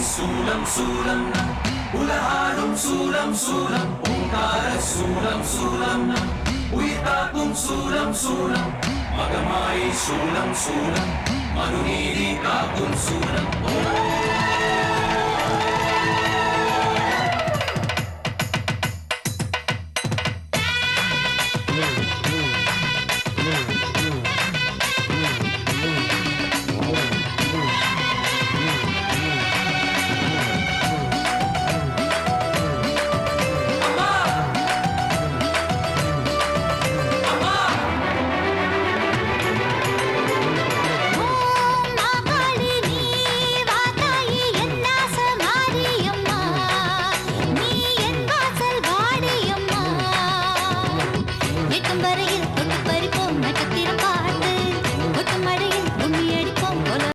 சூலம் சூலம் உலகாடும் சூலம் சூலம் ஓங்கார சூலம் சூலம் உயிர் காக்கும் சூலம் சூலம் மகமாயை சூலம் சூலம் மனுநீதி காக்கும் சூலம்